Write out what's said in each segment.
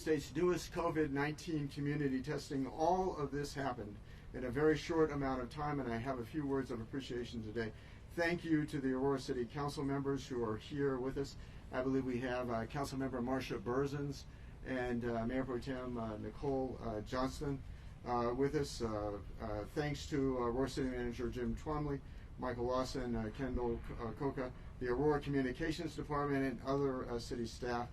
state's newest COVID-19 community testing. All of this happened in a very short amount of time, and I have a few words of appreciation today. Thank you to the Aurora City Council members who are here with us. I believe we have Councilmember Marcia Berzins and Mayor Pro Tem Nicole Johnston with us. Thanks to Aurora City Manager Jim Twomley, Michael Lawson, Kendall Coca, the Aurora Communications Department, and other city staff,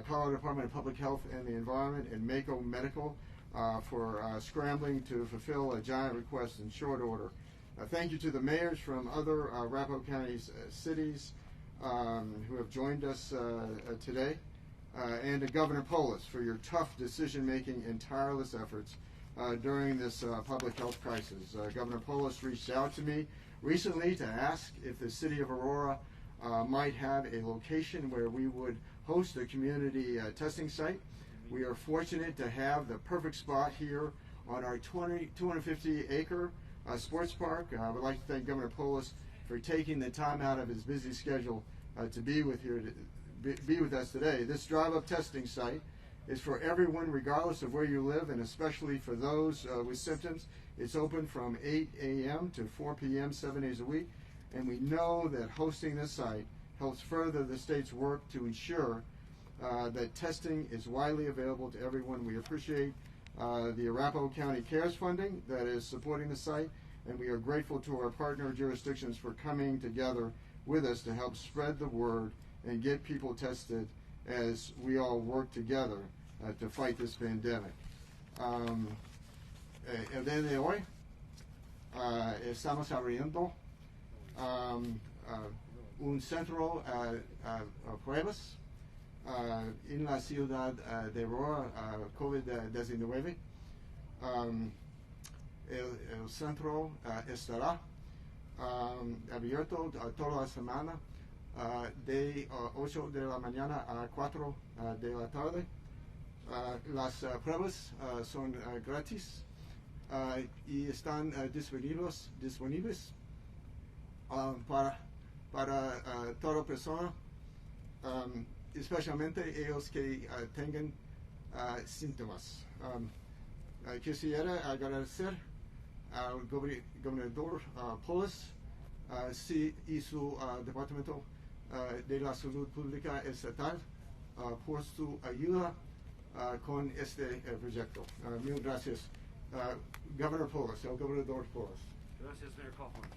Colorado Department of Public Health and the Environment, and Mako Medical for scrambling to fulfill a giant request in short order. Thank you to the mayors from other Arapahoe County's cities who have joined us today, and to Governor Polis for your tough decision-making and tireless efforts during this public health crisis. Governor Polis reached out to me recently to ask if the city of Aurora might have a location where we would host a community testing site. We are fortunate to have the perfect spot here on our 250-acre sports park. I would like to thank Governor Polis for taking the time out of his busy schedule to be with us today. This drive-up testing site is for everyone, regardless of where you live, and especially for those with symptoms. It's open from 8 a.m. to 4 p.m. 7 days a week, and we know that hosting this site helps further the state's work to ensure that testing is widely available to everyone. We appreciate the Arapahoe County CARES funding that is supporting the site, and we are grateful to our partner jurisdictions for coming together with us to help spread the word and get people tested as we all work together to fight this pandemic. El día de hoy estamos abriendo un centro de pruebas en la ciudad de Aurora, COVID-19. El centro estará abierto toda la semana de 8 de la mañana a 4 de la tarde. Las pruebas son gratis y están disponibles para toda persona, especialmente ellos que tengan síntomas. Quisiera agradecer al gobernador Polis y su departamento de la salud pública estatal por su ayuda con este proyecto. Mil gracias, Governor Polis, el gobernador Polis. Gracias, Mayor Kaufman.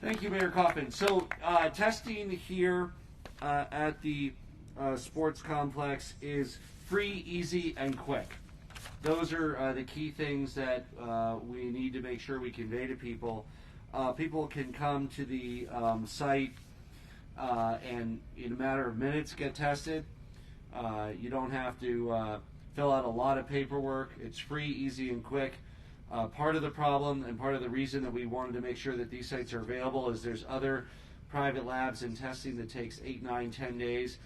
Thank you, Mayor Kaufman. So, testing here at the sports complex is free, easy, and quick. Those are the key things that we need to make sure we convey to people. People can come to the site and in a matter of minutes get tested. You don't have to fill out a lot of paperwork. It's free, easy, and quick. Part of the problem and part of the reason that we wanted to make sure that these sites are available is there's other private labs and testing that takes 8, 9, 10 days.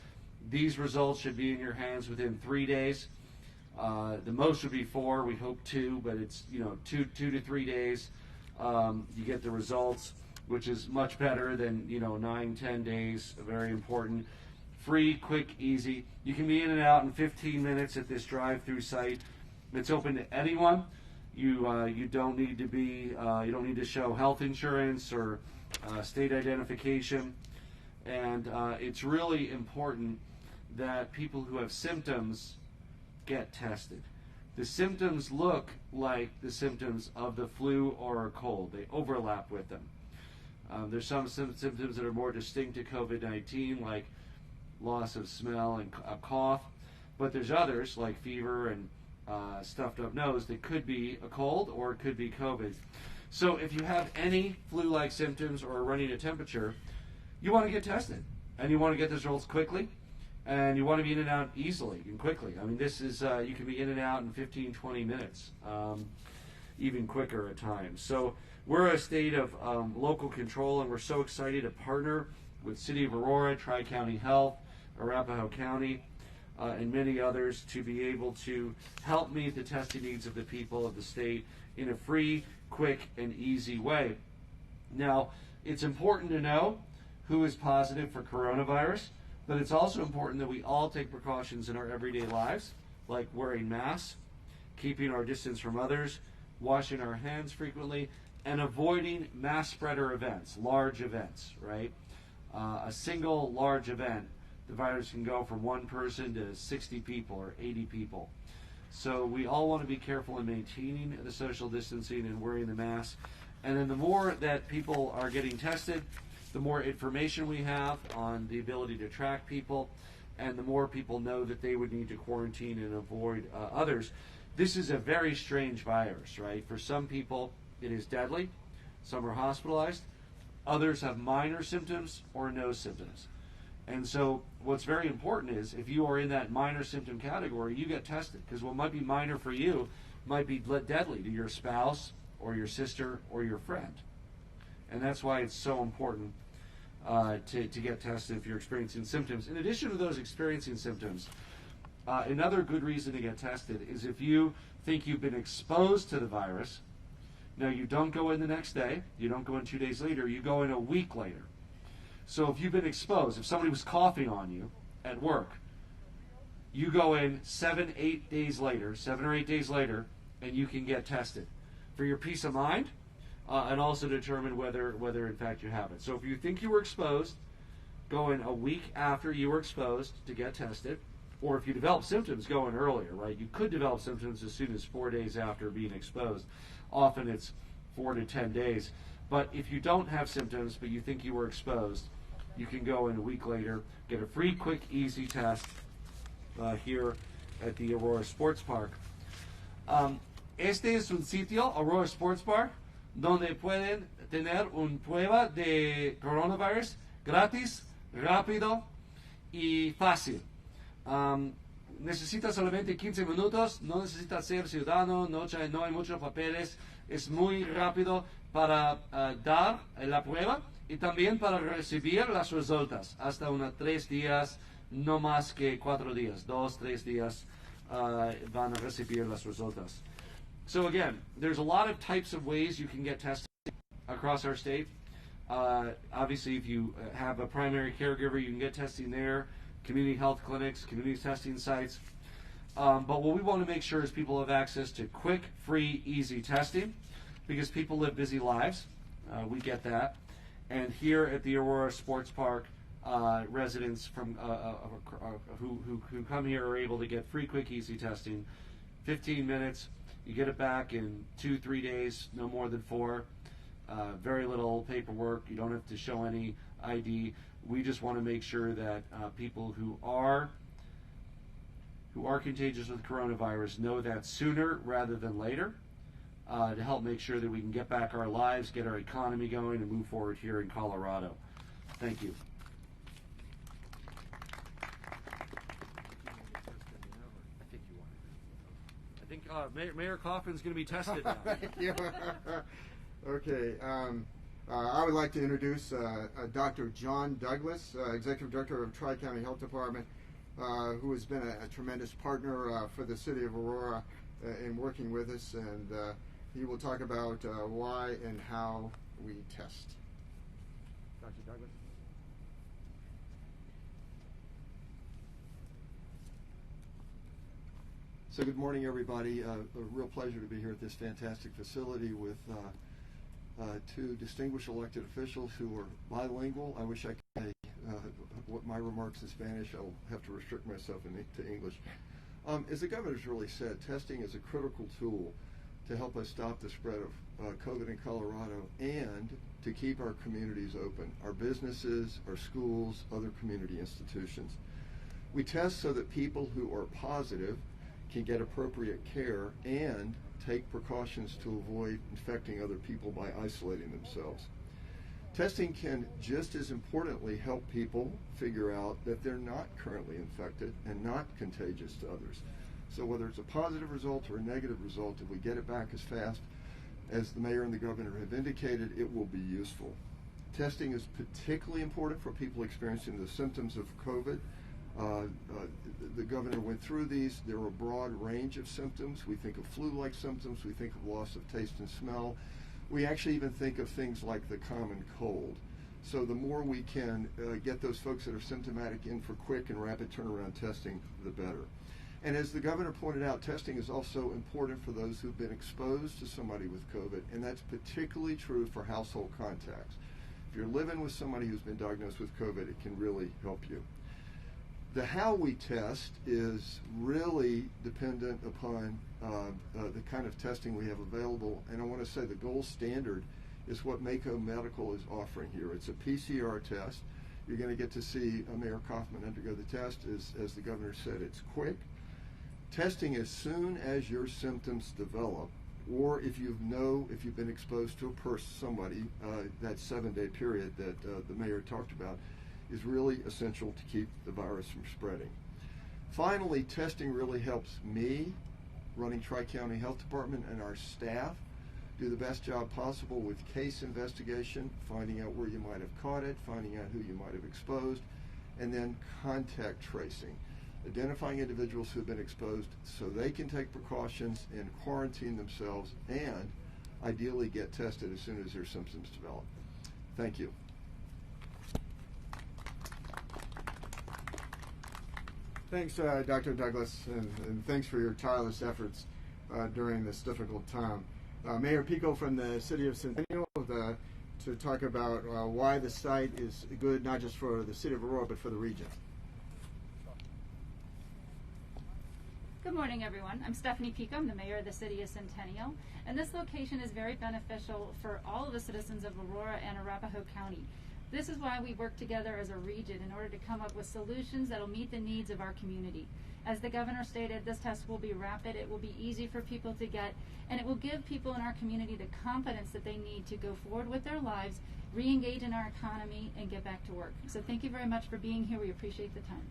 These results should be in your hands within 3 days. The most would be 4. We hope 2, but it's 2 to 3 days. You get the results, which is much better than 9, 10 days. Very important. Free, quick, easy. You can be in and out in 15 minutes at this drive-through site. It's open to anyone. You don't need to be you don't need to show health insurance or state identification, and it's really important that people who have symptoms get tested. The symptoms look like the symptoms of the flu or a cold. They overlap with them. There's some symptoms that are more distinct to COVID-19, like loss of smell and a cough, but there's others like fever and stuffed up nose that could be a cold or it could be COVID. So if you have any flu-like symptoms or running a temperature, you want to get tested, and you want to get the results quickly, and you want to be in and out easily and quickly. I mean, this is you can be in and out in 15, 20 minutes, even quicker at times. So we're a state of local control, and we're so excited to partner with City of Aurora, Tri-County Health, Arapahoe County, and many others to be able to help meet the testing needs of the people of the state in a free, quick, and easy way. Now, it's important to know who is positive for coronavirus. But it's also important that we all take precautions in our everyday lives, like wearing masks, keeping our distance from others, washing our hands frequently, and avoiding mass spreader events, large events, right? A single large event, the virus can go from one person to 60 people or 80 people. So we all want to be careful in maintaining the social distancing and wearing the mask. And then the more that people are getting tested, the more information we have on the ability to track people, and the more people know that they would need to quarantine and avoid others. This is a very strange virus, right? For some people, it is deadly. Some are hospitalized. Others have minor symptoms or no symptoms. And so what's very important is if you are in that minor symptom category, you get tested, because what might be minor for you might be deadly to your spouse or your sister or your friend. And that's why it's so important to get tested if you're experiencing symptoms. In addition to those experiencing symptoms, another good reason to get tested is if you think you've been exposed to the virus. Now, you don't go in the next day, you don't go in 2 days later, you go in a week later. So if you've been exposed, if somebody was coughing on you at work, you go in 7 or 8 days later, and you can get tested for your peace of mind, and also determine whether in fact you have it. So if you think you were exposed, go in a week after you were exposed to get tested. Or if you develop symptoms, go in earlier, right? You could develop symptoms as soon as 4 days after being exposed. Often it's 4 to 10 days. But if you don't have symptoms, but you think you were exposed, you can go in a week later, get a free, quick, easy test here at the Aurora Sports Park. Este es un sitio, Aurora Sports Park, donde pueden tener una prueba de coronavirus gratis, rápido y fácil. Necesita solamente 15 minutos, no necesita ser ciudadano, no hay muchos papeles, es muy rápido para dar la prueba y también para recibir las resultas, hasta unos 3 días, no más que 4 días, 2, 3 días van a recibir las resultas. So again, there's a lot of types of ways you can get tested across our state. Obviously, if you have a primary caregiver, you can get testing there. Community health clinics, community testing sites. But what we want to make sure is people have access to quick, free, easy testing, because people live busy lives. We get that. And here at the Aurora Sports Park, residents from who come here are able to get free, quick, easy testing. 15 minutes, you get it back in 2-3 days, no more than 4. Very little paperwork. You don't have to show any ID. We just want to make sure that people who are contagious with coronavirus know that sooner rather than later, to help make sure that we can get back our lives, get our economy going, and move forward here in Colorado. Thank you. I think Mayor Coughlin's going to be tested now. Okay. I would like to introduce Dr. John Douglas, Executive Director of Tri-County Health Department, who has been a tremendous partner for the City of Aurora in working with us, and he will talk about why and how we test. Dr. Douglas. So good morning, everybody. A real pleasure to be here at this fantastic facility with two distinguished elected officials who are bilingual. I wish I could say what my remarks in Spanish. I'll have to restrict myself to English. As the governor's really said, testing is a critical tool to help us stop the spread of COVID in Colorado and to keep our communities open, our businesses, our schools, other community institutions. We test so that people who are positive can get appropriate care and take precautions to avoid infecting other people by isolating themselves. Testing can just as importantly help people figure out that they're not currently infected and not contagious to others. So whether it's a positive result or a negative result, if we get it back as fast as the mayor and the governor have indicated, it will be useful. Testing is particularly important for people experiencing the symptoms of COVID. The governor went through these. There are a broad range of symptoms. We think of flu-like symptoms. We think of loss of taste and smell. We actually even think of things like the common cold. So the more we can get those folks that are symptomatic in for quick and rapid turnaround testing, the better. And as the governor pointed out, testing is also important for those who've been exposed to somebody with COVID, and that's particularly true for household contacts. If you're living with somebody who's been diagnosed with COVID, it can really help you. The how we test is really dependent upon the kind of testing we have available, and I want to say the gold standard is what Mako Medical is offering here. It's a PCR test. You're going to get to see Mayor Kaufman undergo the test. As the governor said, it's quick. Testing as soon as your symptoms develop, or if you've been exposed to somebody, that 7-day period that the mayor talked about, is really essential to keep the virus from spreading. Finally, testing really helps me, running Tri-County Health Department, and our staff do the best job possible with case investigation, finding out where you might have caught it, finding out who you might have exposed, and then contact tracing, identifying individuals who have been exposed so they can take precautions and quarantine themselves and ideally get tested as soon as their symptoms develop. Thank you. Thanks, Dr. Douglas, and thanks for your tireless efforts during this difficult time. Mayor Pico from the City of Centennial to talk about why the site is good, not just for the City of Aurora, but for the region. Good morning, everyone. I'm Stephanie Pico. I'm the mayor of the City of Centennial, and this location is very beneficial for all of the citizens of Aurora and Arapahoe County. This is why we work together as a region in order to come up with solutions that will meet the needs of our community. As the governor stated, this test will be rapid, it will be easy for people to get, and it will give people in our community the confidence that they need to go forward with their lives, re-engage in our economy, and get back to work. So thank you very much for being here. We appreciate the time.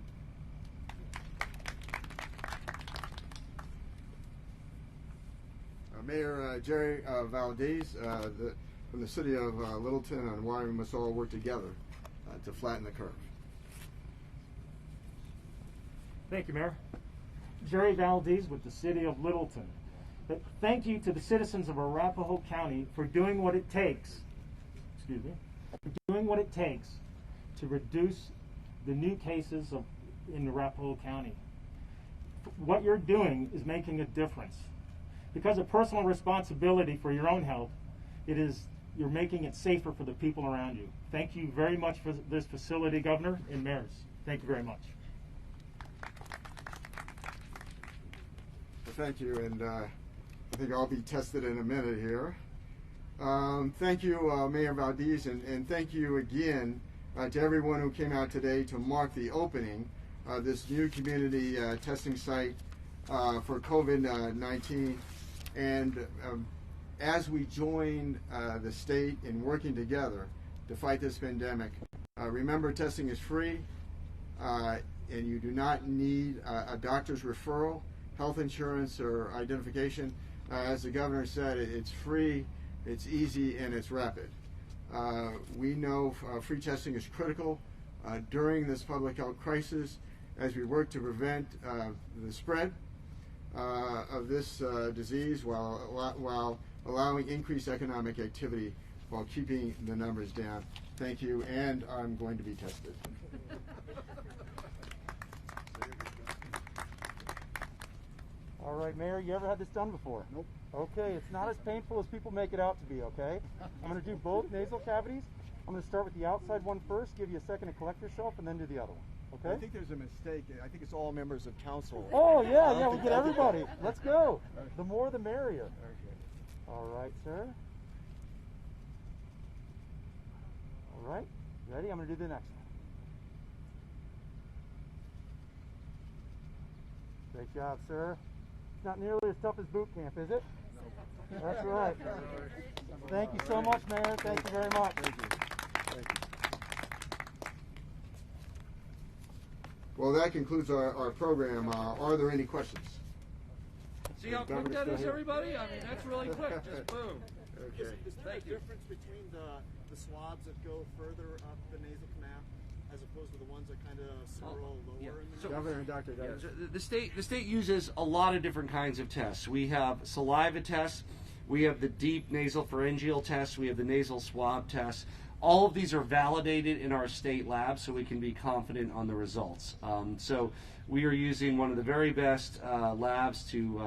Mayor Jerry Valdez from the City of Littleton on why we must all work together to flatten the curve. Thank you, Mayor. Jerry Valdez with the City of Littleton. But thank you to the citizens of Arapahoe County for doing what it takes, to reduce the new cases in Arapahoe County. What you're doing is making a difference. Because of personal responsibility for your own health, you're making it safer for the people around you. Thank you very much for this facility, Governor and mayors. Thank you very much. Well, thank you, and I think I'll be tested in a minute here. Thank you, Mayor Valdez, and thank you again to everyone who came out today to mark the opening of this new community testing site for COVID-19. And as we join the state in working together to fight this pandemic, remember testing is free, and you do not need a doctor's referral, health insurance, or identification. As the governor said, it's free, it's easy, and it's rapid. We know free testing is critical during this public health crisis as we work to prevent the spread of this disease while allowing increased economic activity while keeping the numbers down. Thank you, and I'm going to be tested. All right, Mayor, you ever had this done before? Nope. Okay, it's not as painful as people make it out to be, okay? I'm going to do both nasal cavities. I'm going to start with the outside one first, give you a second to collect yourself, and then do the other one. Okay? I think there's a mistake. I think it's all members of council. Oh, yeah, we'll get everybody. Let's go. The more the merrier. All right, sir. All right, ready? I'm going to do the next one. Great job, sir. It's not nearly as tough as boot camp, is it? No. That's right. Thank you so much, Mayor. Thank you very much. Thank you. Thank you. Well, that concludes our program. Are there any questions? See how quick that is, everybody? I mean, that's really quick. Just boom. Okay. Is there a difference between the swabs that go further up the nasal canal as opposed to the ones that kind of swirl lower in the So- Governor and Dr. Yeah, Douglas. so the state uses a lot of different kinds of tests. We have saliva tests, we have the deep nasal pharyngeal tests, we have the nasal swab tests. All of these are validated in our state lab, so we can be confident on the results. So we are using one of the very best labs to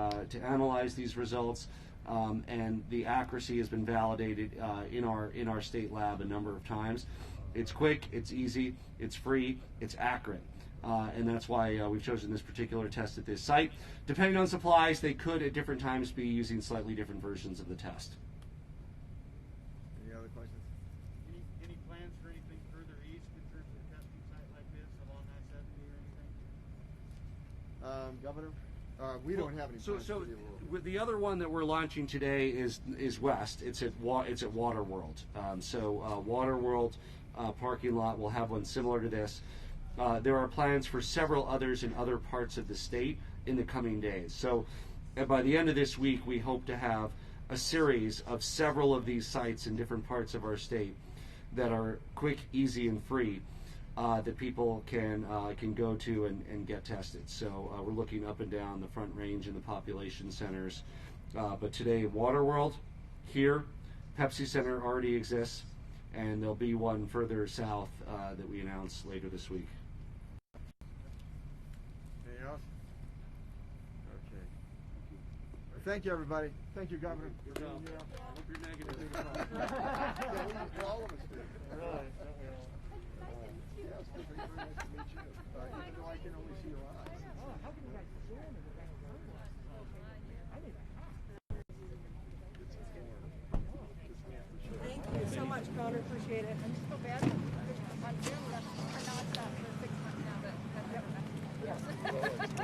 analyze these results, and the accuracy has been validated in our state lab a number of times. It's quick, it's easy, it's free, it's accurate. And that's why we've chosen this particular test at this site. Depending on supplies, they could at different times be using slightly different versions of the test. Any other questions? Any plans for anything further east in terms of a testing site like this along I-70 or anything? Governor, we don't have any plans for the Aurora. With the other one that we're launching today is west. It's at Water World. Water World parking lot will have one similar to this. There are plans for several others in other parts of the state in the coming days. So by the end of this week, we hope to have a series of several of these sites in different parts of our state that are quick, easy, and free that people can go to and get tested. So we're looking up and down the Front Range and the population centers. But today, Waterworld here, Pepsi Center already exists, and there'll be one further south that we announce later this week. Anything else? Okay. Thank you, everybody. Thank you, Governor. I hope you're negative. All of us do. Really? Yes, very nice to meet you. Even though I can only see your eyes. Thank you so much, Connor. Appreciate it. I'm so bad. On Zoom, that's not for 6 months now, but